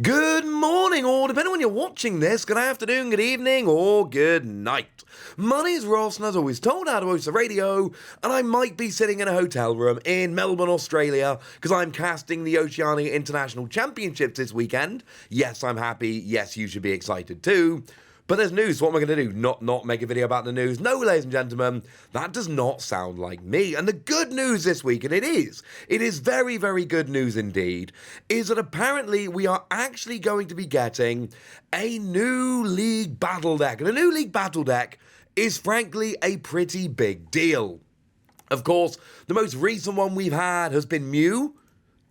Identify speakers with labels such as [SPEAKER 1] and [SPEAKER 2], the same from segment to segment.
[SPEAKER 1] Good morning, or depending on when you're watching this, good afternoon, good evening, or good night. My name's Ross, and as always, told how to host the radio, and I might be sitting in a hotel room in Melbourne, Australia, because I'm casting the Oceania International Championships this weekend. Yes, I'm happy. Yes, you should be excited too. But there's news, so what am I going to do? Not make a video about the news? No, ladies and gentlemen, that does not sound like me. And the good news this week, and it is very, very good news indeed, is that apparently we are actually going to be getting a new League Battle Deck. And a new League Battle Deck is frankly a pretty big deal. Of course, the most recent one we've had has been Mew,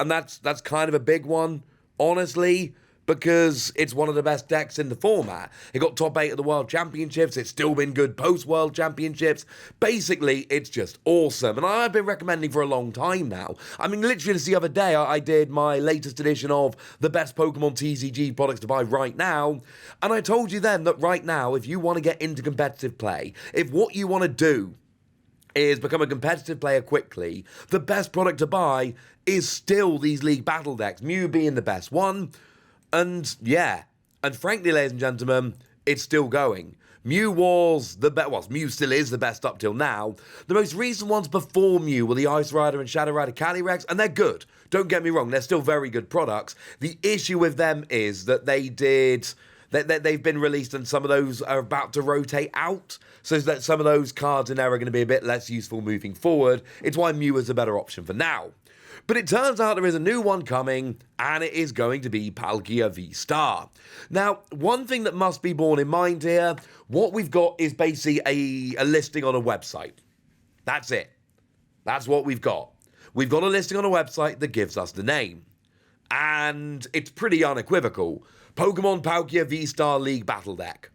[SPEAKER 1] and that's kind of a big one, honestly, because it's one of the best decks in the format. It got top 8 at the World Championships, it's still been good post-World Championships. Basically, it's just awesome, and I've been recommending for a long time now. I mean, literally just the other day, I did my latest edition of the best Pokemon TCG products to buy right now, and I told you then that right now, if you want to get into competitive play, if what you want to do is become a competitive player quickly, the best product to buy is still these League Battle Decks, Mew being the best one. And yeah, and frankly, ladies and gentlemen, it's still going. Mew was the best, well, Mew still is the best up till now. The most recent ones before Mew were the Ice Rider and Shadow Rider Calyrex, and they're good. Don't get me wrong, they're still very good products. The issue with them is that they've been released and some of those are about to rotate out, so that some of those cards in there are going to be a bit less useful moving forward. It's why Mew is a better option for now. But it turns out there is a new one coming, and it is going to be Palkia VSTAR. Now, one thing that must be borne in mind here, what we've got is basically a listing on a website. That's it. That's what we've got. We've got a listing on a website that gives us the name. And it's pretty unequivocal. Pokemon Palkia VSTAR League Battle Deck.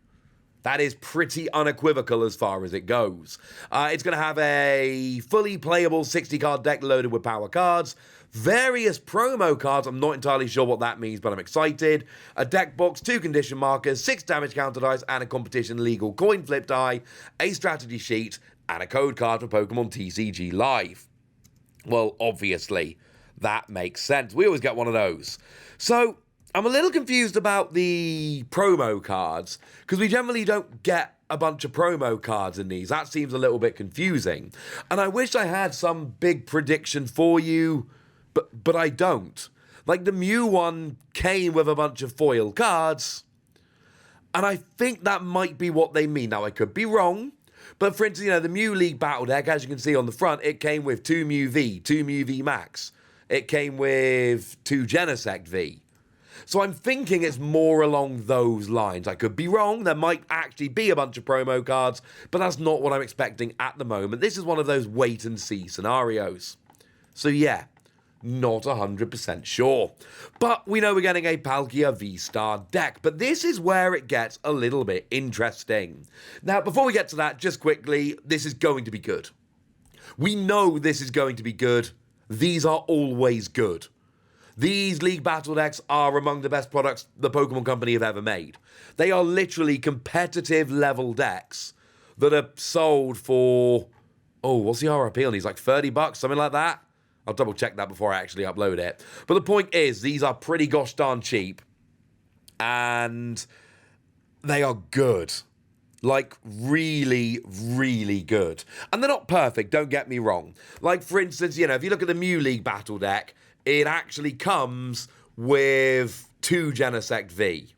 [SPEAKER 1] That is pretty unequivocal as far as it goes. It's going to have a fully playable 60-card deck loaded with power cards, various promo cards, I'm not entirely sure what that means, but I'm excited, a deck box, 2 condition markers, 6 damage counter dice, and a competition legal coin flip die, a strategy sheet, and a code card for Pokemon TCG Live. Well, obviously, that makes sense. We always get one of those. So I'm a little confused about the promo cards, because we generally don't get a bunch of promo cards in these. That seems a little bit confusing. And I wish I had some big prediction for you, but I don't. Like, the Mew one came with a bunch of foil cards, and I think that might be what they mean. Now, I could be wrong, but for instance, the Mew League Battle Deck, as you can see on the front, it came with 2 Mew V, 2 Mew V Max. It came with 2 Genesect V. So I'm thinking it's more along those lines. I could be wrong. There might actually be a bunch of promo cards, but that's not what I'm expecting at the moment. This is one of those wait-and-see scenarios. So yeah, not 100% sure. But we know we're getting a Palkia VSTAR deck. But this is where it gets a little bit interesting. Now, before we get to that, just quickly, this is going to be good. We know this is going to be good. These are always good. These League Battle Decks are among the best products the Pokemon Company have ever made. They are literally competitive level decks that are sold for, what's the RRP on these? Like $30, something like that? I'll double check that before I actually upload it. But the point is, these are pretty gosh darn cheap. And they are good. Like, really, really good. And they're not perfect, don't get me wrong. Like, for instance, if you look at the Mew League Battle Deck, it actually comes with 2 Genesect V.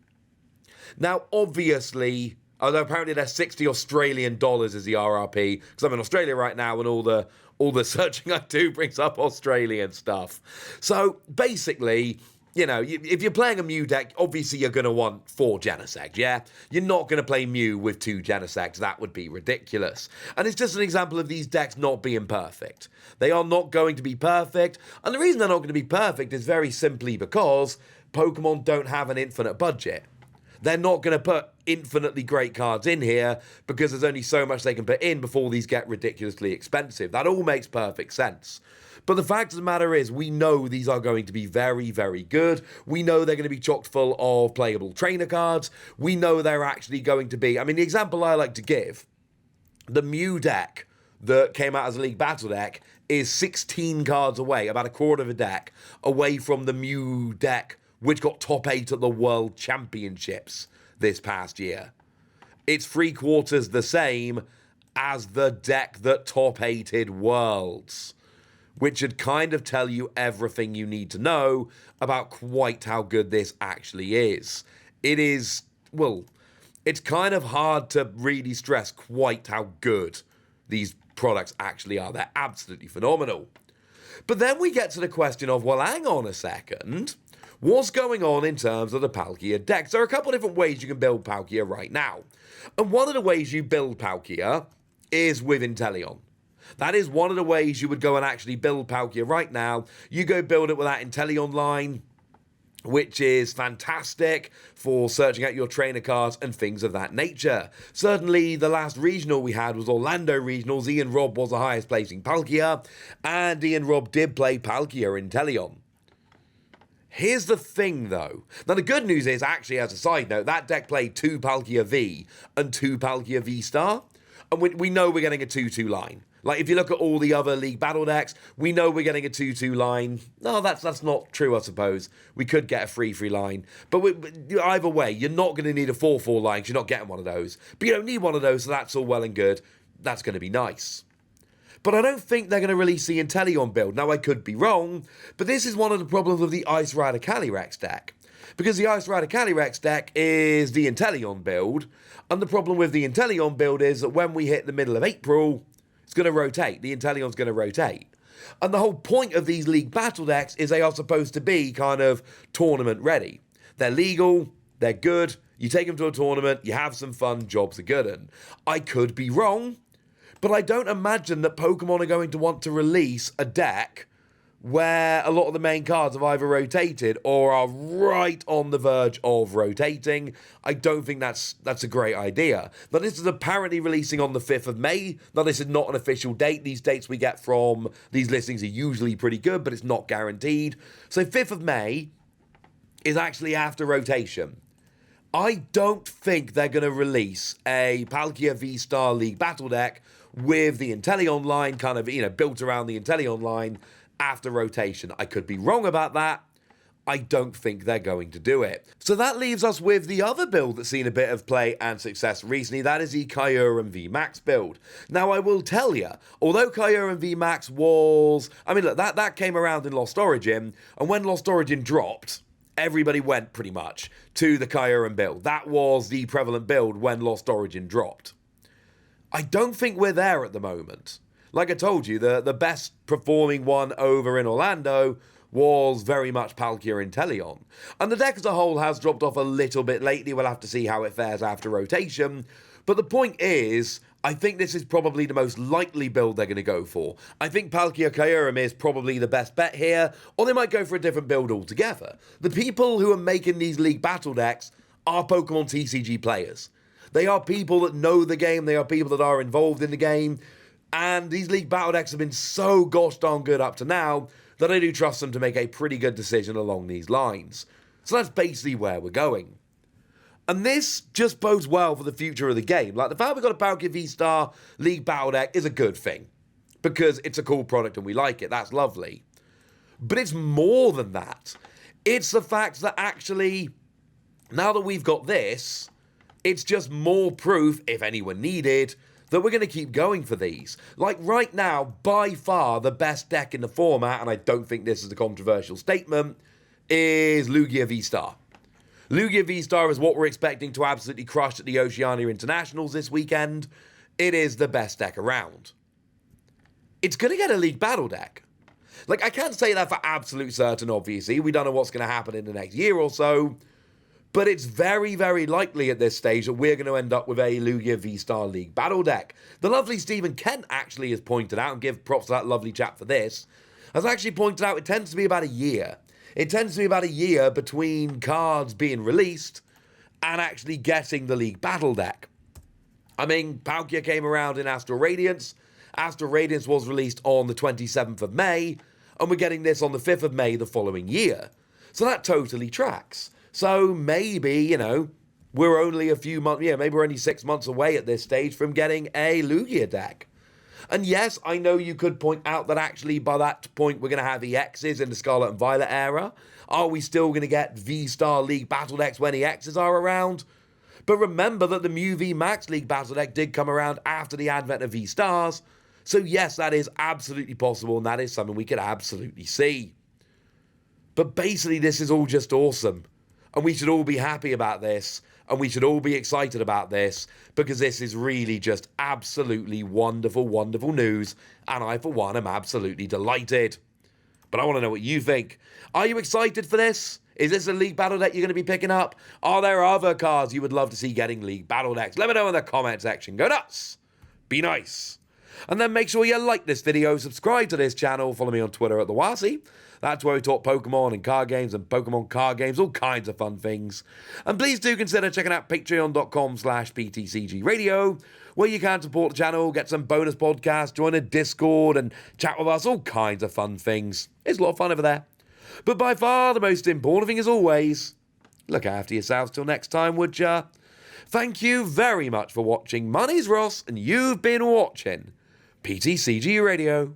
[SPEAKER 1] Now, obviously, although apparently they're 60 Australian dollars is the RRP, because I'm in Australia right now and all the searching I do brings up Australian stuff. So, basically, if you're playing a Mew deck, obviously you're going to want 4 Genesect, yeah? You're not going to play Mew with 2 Genesect. That would be ridiculous. And it's just an example of these decks not being perfect. They are not going to be perfect. And the reason they're not going to be perfect is very simply because Pokemon don't have an infinite budget. They're not going to put infinitely great cards in here because there's only so much they can put in before these get ridiculously expensive. That all makes perfect sense. But the fact of the matter is, we know these are going to be very, very good. We know they're going to be chock full of playable trainer cards. We know they're actually going to be, the example I like to give, the Mew deck that came out as a League Battle deck is 16 cards away, about a quarter of a deck, away from the Mew deck which got top 8 at the World Championships this past year. It's 3/4 the same as the deck that top 8'd Worlds, which should kind of tell you everything you need to know about quite how good this actually is. It is, well, it's kind of hard to really stress quite how good these products actually are. They're absolutely phenomenal. But then we get to the question of, well, hang on a second. What's going on in terms of the Palkia decks? There are a couple of different ways you can build Palkia right now. And one of the ways you build Palkia is with Intellion. That is one of the ways you would go and actually build Palkia right now. You go build it with that Intellion line, which is fantastic for searching out your trainer cards and things of that nature. Certainly, the last regional we had was Orlando Regionals. Ian Robb was the highest placing Palkia, and Ian Robb did play Palkia Intellion. Here's the thing, though. Now, the good news is, actually, as a side note, that deck played 2 Palkia V and 2 Palkia VSTAR, and we know we're getting a 2-2 line. Like, if you look at all the other League Battle decks, we know we're getting a 2-2 line. No, that's not true, I suppose. We could get a 3-3 line. But either way, you're not going to need a 4-4 line because you're not getting one of those. But you don't need one of those, so that's all well and good. That's going to be nice. But I don't think they're going to release the Intellion build. Now, I could be wrong, but this is one of the problems with the Ice Rider Calyrex deck. Because the Ice Rider Calyrex deck is the Intellion build, and the problem with the Intellion build is that when we hit the middle of April, it's going to rotate. The Intellion's going to rotate. And the whole point of these League Battle decks is they are supposed to be kind of tournament ready. They're legal, they're good, you take them to a tournament, you have some fun, jobs are good. And I could be wrong, but I don't imagine that Pokemon are going to want to release a deck where a lot of the main cards have either rotated or are right on the verge of rotating. I don't think that's a great idea. Now, this is apparently releasing on the 5th of May. Now, this is not an official date. These dates we get from these listings are usually pretty good, but it's not guaranteed. So 5th of May is actually after rotation. I don't think they're going to release a Palkia VSTAR League Battle deck with the Intellion line kind of, built around the Intellion line after rotation. I could be wrong about that. I don't think they're going to do it. So that leaves us with the other build that's seen a bit of play and success recently. That is the Kyurem VMAX build. Now, I will tell you, although Kyurem VMAX was... look, that came around in Lost Origin, and when Lost Origin dropped, everybody went pretty much to the Kyurem build. That was the prevalent build when Lost Origin dropped. I don't think we're there at the moment. Like I told you, the best performing one over in Orlando was very much Palkia Intellion. And the deck as a whole has dropped off a little bit lately. We'll have to see how it fares after rotation. But the point is, I think this is probably the most likely build they're going to go for. I think Palkia Kyurem is probably the best bet here, or they might go for a different build altogether. The people who are making these League Battle decks are Pokemon TCG players. They are people that know the game, they are people that are involved in the game, and these League Battle decks have been so gosh darn good up to now that I do trust them to make a pretty good decision along these lines. So that's basically where we're going. And this just bodes well for the future of the game. Like, the fact we've got a Palkia VSTAR League Battle deck is a good thing, because it's a cool product and we like it. That's lovely. But it's more than that. It's the fact that actually, now that we've got this, it's just more proof, if anyone needed, that we're going to keep going for these. Like, right now, by far the best deck in the format, and I don't think this is a controversial statement, is Lugia VSTAR. Lugia VSTAR is what we're expecting to absolutely crush at the Oceania Internationals this weekend. It is the best deck around. It's going to get a League Battle deck. Like, I can't say that for absolute certain, obviously. We don't know what's going to happen in the next year or so. But it's very, very likely at this stage that we're going to end up with a Lugia VSTAR League Battle deck. The lovely Stephen Kent actually has pointed out, and give props to that lovely chap for this, has actually pointed out it tends to be about a year. It tends to be about a year between cards being released and actually getting the League Battle deck. I mean, Palkia came around in Astral Radiance. Astral Radiance was released on the 27th of May, and we're getting this on the 5th of May the following year. So that totally tracks. So maybe, we're only a few months, maybe we're only 6 months away at this stage from getting a Lugia deck. And yes, I know you could point out that actually by that point we're going to have EXs in the Scarlet and Violet era. Are we still going to get V-Star League Battle Decks when EXs are around? But remember that the Mew V Max League Battle Deck did come around after the advent of V-Stars. So yes, that is absolutely possible, and that is something we could absolutely see. But basically, this is all just awesome. And we should all be happy about this. And we should all be excited about this. Because this is really just absolutely wonderful, wonderful news. And I, for one, am absolutely delighted. But I want to know what you think. Are you excited for this? Is this a League Battle Deck you're going to be picking up? Are there other cards you would love to see getting League Battle Decks? Let me know in the comment section. Go nuts! Be nice! And then make sure you like this video, subscribe to this channel, follow me on Twitter at TheWasi. That's where we talk Pokemon and card games and Pokemon card games, all kinds of fun things. And please do consider checking out patreon.com/PTCG where you can support the channel, get some bonus podcasts, join a Discord and chat with us, all kinds of fun things. It's a lot of fun over there. But by far the most important thing is always, look after yourselves till next time, would ya? Thank you very much for watching. My name's Ross, and you've been watching PTCG Radio.